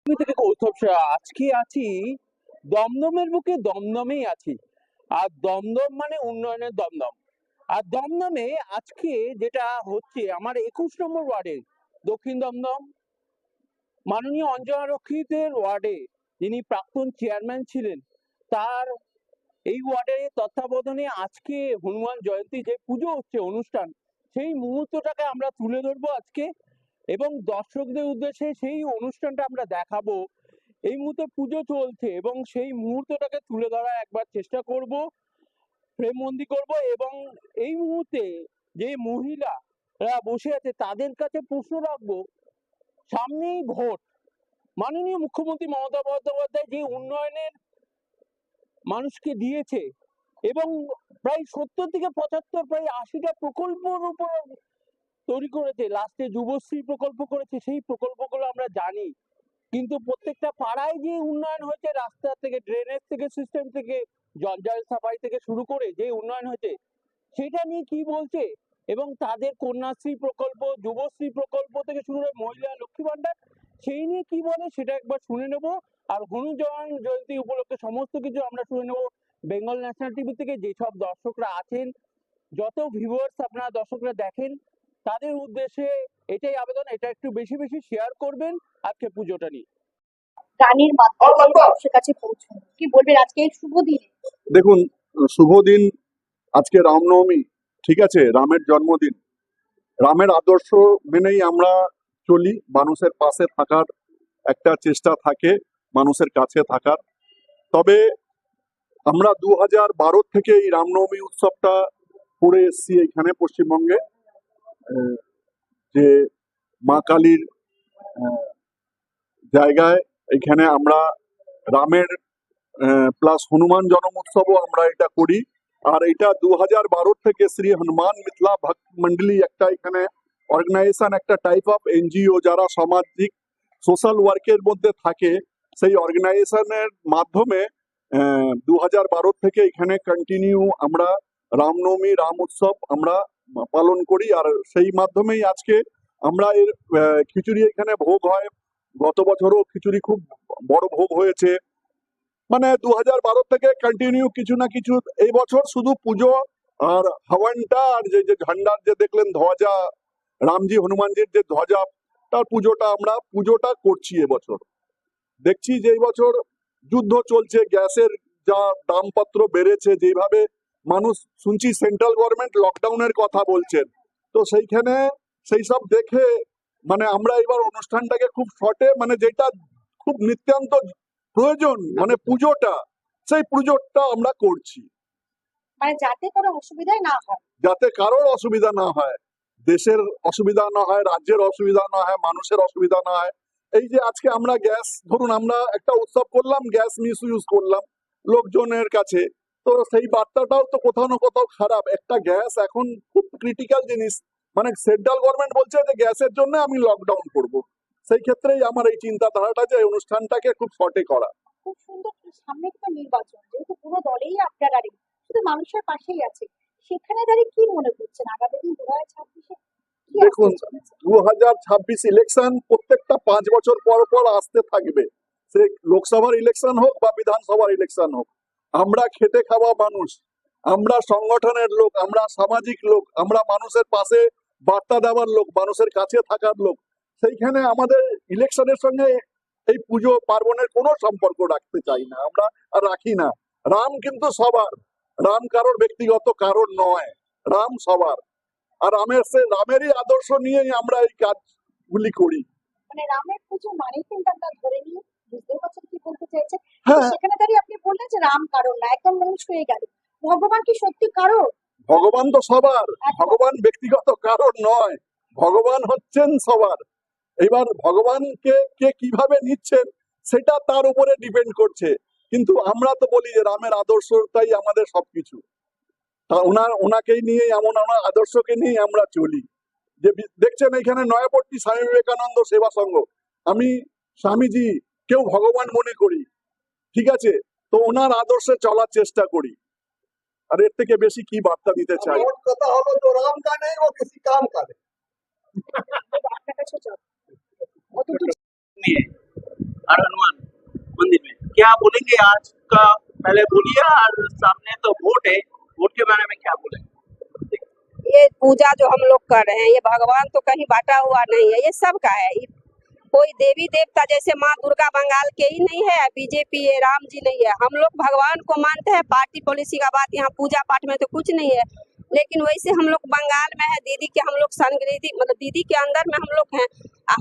থেকে কৌস্তব সেরা। আজকে আছি দমদমের বুকে, দমদমেই আছি। আর দমদম মানে উন্নয়নের দমদম। আর দমদমে আজকে যেটা হচ্ছে আমার 21 নম্বর ওয়ার্ডে, দক্ষিণ দমদম, মাননীয় অঞ্জনা রক্ষিতের ওয়ার্ডে যিনি প্রাক্তন চেয়ারম্যান ছিলেন, তার এই ওয়ার্ডের তত্ত্বাবধানে আজকে হনুমান জয়ন্তী যে পুজো হচ্ছে অনুষ্ঠান, সেই মুহূর্তটাকে আমরা তুলে ধরবো আজকে এবং দর্শকদের উদ্দেশ্যে সেই অনুষ্ঠানটা আমরা দেখাবো। এই মুহূর্তে পুজো চলছে এবং সেই মুহূর্তটাকে তুলে ধরার একবার চেষ্টা করব, ফ্রেমবন্দি করব এবং এই মুহূর্তে যে মহিলারা বসে আছে তাদের কাছে প্রশ্ন রাখবো। সামনেই ভোট, মাননীয় মুখ্যমন্ত্রী মমতা বন্দ্যোপাধ্যায় যে উন্নয়নের মানুষকে দিয়েছে এবং প্রায় 70 থেকে 75, প্রায় 80টা প্রকল্পের উপর তৈরি করেছে, লাস্টে যুবশ্রী প্রকল্প করেছে, সেই প্রকল্পগুলো আমরা জানি। কিন্তু প্রত্যেকটা পাড়ায় যে উন্নয়ন হয়েছে, রাস্তা থেকে, ড্রেনেজ থেকে, সিস্টেম থেকে, জঞ্জাল সাফাই থেকে শুরু করে যে উন্নয়ন হয়েছে, সেটা নিয়ে কি বলছে এবং তাদের কন্যাশ্রী প্রকল্প, যুবশ্রী প্রকল্প থেকে শুরু করে মহিলা লক্ষ্মী ভান্ডার, সেই নিয়ে কি বলে সেটা একবার শুনে নেব। আর হনুমান জয়ন্তী উপলক্ষে সমস্ত কিছু আমরা শুনে নেব বেঙ্গল ন্যাশনাল টিভি থেকে। যেসব দর্শকরা আছেন, যত ভিউয়ার্স আপনারা দর্শকরা দেখেন, তাদের উদ্দেশ্যে এটাই আবেদন, এটা একটু বেশি বেশি শেয়ার করবেন আজকে পুজোটা নিয়ে। গানের মাধ্যমে মানুষের কাছে পৌঁছানো, কি বলবেন আজকে এই শুভ দিনে? দেখুন, শুভ দিন। আজকে রামনবমী, ঠিক আছে, রামের জন্মদিন। রামের আদর্শ মেনেই আমরা চলি, মানুষের পাশে থাকার একটা চেষ্টা থাকে, মানুষের কাছে থাকার। তবে আমরা 2012 থেকে এই রামনবমী উৎসবটা করে এসছি এখানে পশ্চিমবঙ্গে, যে মা কালীর জায়গায়। এখানে আমরা রামের প্লাস হনুমান জন্ম উৎসবও আমরা এটা করি। আর এটা 2012 থেকে শ্রী হনুমান মিথিলা ভক্ত মন্ডলী একটা এখানে অর্গানাইজেশন, একটা টাইপ অফ এনজিও যারা সামাজিক সোশ্যাল ওয়ার্কের মধ্যে থাকে, সেই অর্গানাইজেশনের মাধ্যমে 2012 থেকে এখানে কন্টিনিউ আমরা রামনবমী, রাম উৎসব আমরা পালন করি। আর সেই মাধ্যমেই আজকে আমরা এর খিচুড়ি এখানে ভোগ হয়। গত বছরও খিচুড়ি খুব বড় ভোগ হয়েছে। মানে 2012 থেকে কন্টিনিউ কিছু না কিছু। এই বছর শুধু পুজো আর হওয়ানটা, আর যে যে ঝান্ডার যে দেখলেন ধ্বজা, রামজি হনুমানজির যে ধ্বজা, তার পুজোটা করছি এবছর। দেখছি যে এই বছর যুদ্ধ চলছে, গ্যাসের যা দামপত্র বেড়েছে, যেভাবে মানুষ, শুনছি সেন্ট্রাল গভর্নমেন্ট লকডাউনের কথা বলছেন, তো সেইখানে সেই সব দেখে মানে আমরা এবার অনুষ্ঠানটাকে খুব শর্টে, মানে যেটা খুব নিত্যান্ত প্রয়োজন, মানে পুজোটা, সেই পুজোটা আমরা করছি, মানে যাতে কোনো অসুবিধাই না হয়, যাতে কারোর অসুবিধা না হয়, দেশের অসুবিধা না হয়, রাজ্যের অসুবিধা না হয়, মানুষের অসুবিধা না হয়। এই যে আজকে আমরা গ্যাস, ধরুন আমরা একটা উৎসব করলাম, গ্যাস মিস ইউজ করলাম লোকজনের কাছে, তো সেই বার্তাটাও তো কোথাও না কোথাও খারাপ। একটা গ্যাস এখন খুব ক্রিটিক্যাল জিনিস, মানে সেন্ট্রাল গভর্নমেন্ট বলছে যে গ্যাসের জন্য আমি লকডাউন করব। সেই ক্ষেত্রেই আমার এই চিন্তাধারাটা যে এই অনুষ্ঠানটাকে খুব শর্টে করা। খুব সুন্দর। সামনে তো নির্বাচন, যেহেতু পুরো দলেই আপনারা শুধু মানুষের পাশেই আছে, সেখানে দাঁড়িয়ে কি মনে করছেন আগামী দিন 2026-এ কি দেখুন, আসতে চলেছে? 2026 ইলেকশন প্রত্যেকটা 5 বছর পর পর আসতে থাকবে, সে লোকসভার ইলেকশন হোক বা বিধানসভার ইলেকশন হোক। আমরা খেটে খাওয়া মানুষ, আমরা সংগঠনের লোক, আমরা সামাজিক লোক, আমরা মানুষের পাশে বার্তা দেওয়ার লোক, মানুষের কাছে থাকার লোক। সেইখানে আমাদের ইলেকশনের সঙ্গে এই পুজো পার্বণের কোনো সম্পর্ক রাখতে চাই না আমরা, আর রাখি না। রাম কিন্তু সবার, রাম কারোর ব্যক্তিগত, কারোর নয়, রাম সবার। আর রামেরই আদর্শ নিয়েই আমরা এই কাজগুলি করি। মানে রামের পুজো মানে কিন্তু আমরা ধরে নিই, বুঝতে পারছেন কি বলতে চাইছে? হ্যাঁ, সেখানে দাঁড়িয়ে আপনি বললেন যে রাম কারণ না, একদম মানুষ হয়ে গেল। ভগবান কি সত্যি কারণ? ভগবান তো সবার, ভগবান ব্যক্তিগত কারণ নয়, ভগবান হচ্ছেন সবার। এবার ভগবানকে কে কিভাবে নিচ্ছেন সেটা তার উপরে ডিপেন্ড করছে। কিন্তু আমরা তো বলি যে রামের আদর্শটাই আমাদের সবকিছু। তা ওনাকেই নিয়ে, ওনার আদর্শকে নিয়ে আমরা চলি। যে দেখছেন এখানে নয়াপট্টি স্বামী বিবেকানন্দ সেবা সংঘ, আমি স্বামীজি কেউ ভগবান মনে করি, ঠিক আছে, তো ওনার আদর্শে চলার চেষ্টা করি। আর এর থেকে বেশি কি বার্তা দিতে চাই? কথা হলো তো রাম का नहीं वो किसी काम का नहीं। আপনার কাছে যাবো। অতটুকু নিয়ে আর क्या बोलेंगे आज का, पहले बोलिए। और सामने तो वोट है, वोट के बारे में क्या बोलेंगे? ये पूजा जो हम लोग कर रहे हैं, ये भगवान तो कहीं बांटा हुआ नहीं है, ये सबका है। ये कोई देवी देवता जैसे माँ दुर्गा बंगाल के ही नहीं है, बीजेपी है, राम जी नहीं है। हम लोग भगवान को मानते हैं, पार्टी पॉलिसी का बात यहाँ पूजा पाठ में तो कुछ नहीं है। लेकिन वैसे हम लोग बंगाल में है, दीदी के हम लोग संगरीति मतलब दीदी के अंदर में हम लोग हैं।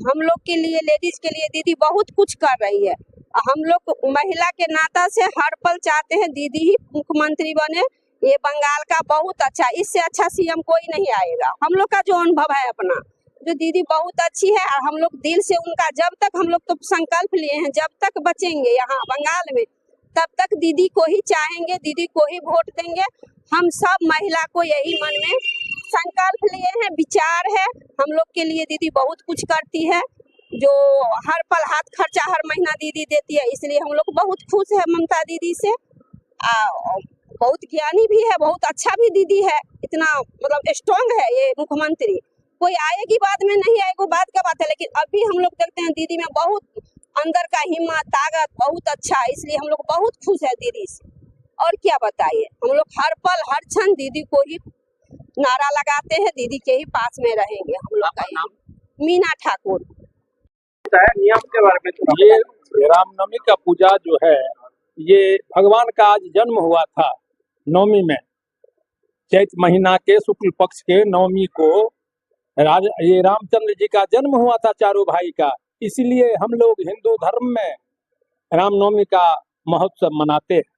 हम लोग के लिए, लेडीज के लिए दीदी बहुत कुछ कर रही है। हम लोग महिला के नाता से हर पल चाहते हैं दीदी ही मुख्यमंत्री बने। ये बंगाल का बहुत अच्छा, इससे अच्छा सीएम कोई नहीं आएगा। हम लोग का जो अनुभव है अपना, जो दीदी बहुत अच्छी है, और हम लोग दिल से उनका, जब तक हम लोग तो संकल्प लिए हैं, जब तक बचेंगे यहाँ बंगाल में, तब तक दीदी को ही चाहेंगे, दीदी को ही वोट देंगे। हम सब महिला को यही मन में संकल्प लिए हैं, विचार है। हम लोग के लिए दीदी बहुत कुछ करती है, जो हर पल हाथ खर्चा हर महीना दीदी देती है, इसलिए हम लोग बहुत खुश है ममता दीदी से। बहुत ज्ञानी भी है, बहुत अच्छा भी दीदी है, इतना मतलब स्ट्रांग है ये मुख्यमंत्री। कोई आएगी बाद में, नहीं आएगी बाद का बात है, लेकिन अभी हम लोग देखते हैं दीदी में बहुत अंदर का हिम्मत, ताकत बहुत अच्छा है, इसलिए हम लोग बहुत खुश है दीदी से। और क्या बताइए, हम लोग हर पल हर क्षण दीदी को ही नारा लगाते हैं, दीदी के ही पास में रहेंगे। हम लोग का नाम मीना ठाकुर। नियम के बारे में ये रामनवमी का पूजा जो है, ये भगवान का आज जन्म हुआ था नवमी में, चैत महीना के शुक्ल पक्ष के नवमी को ये रामचंद्र जी का जन्म हुआ था, चारों भाई का। इसलिए हम लोग हिंदू धर्म में रामनवमी का महोत्सव मनाते हैं।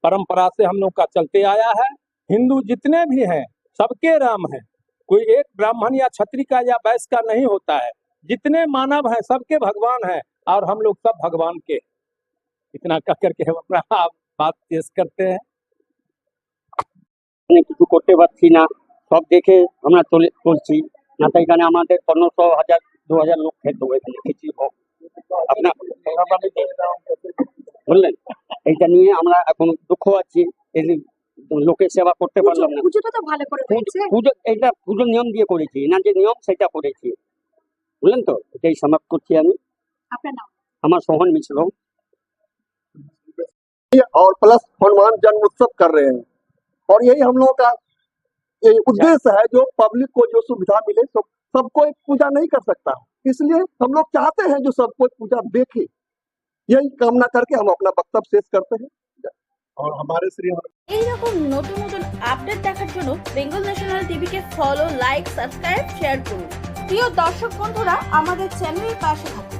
परंपरा से हम लोग का चलते आया है। हिंदू जितने भी हैं सबके राम हैं, कोई एक ब्राह्मण या क्षत्रिय का या वैश्य का नहीं होता है। जितने मानव हैं सबके भगवान हैं, और हम लोग सब भगवान के। इतना कह करके हम अपना बात पेश करते हैं। কিছু করতে পারছি না, সব দেখে আমরা চলছি না। তো এখানে আমাদের 1500 2000 লোক খেত এখানে কিছু আপনার বললেন, এইটা নিয়ে আমরা এখন দুঃখ আছি, এই যে লোকের সেবা করতে পারলাম না। পুজোটা তো ভালো করে হয়েছে। পুজো এইটা পুজোর নিয়ম দিয়ে করেছি না, যে নিয়ম সেটা করেছি, বুঝলেন তো। এটাই সমাপ্ত করছি আমি। আপনার নাম? আমার সোহন মিশ্র। और प्लस हनुमान जन्म उत्सव कर रहे हैं, और यही हम लोगों का यही उद्देश्य है, जो पब्लिक को जो सुविधा मिले। सब कोई पूजा नहीं कर सकता, इसलिए हम लोग चाहते हैं जो सब कोई पूजा देखे। यही कामना करके हम अपना वक्तव्य शेष करते हैं। और हमारे श्री এইরকম নতুন নতুন আপডেট দেখার জন্য বেঙ্গল ন্যাশনাল টিভিকে ফলো, লাইক, সাবস্ক্রাইব, শেয়ার করুন। প্রিয় দর্শক বন্ধুরা, আমাদের চ্যানেলের পাশে থাকুন।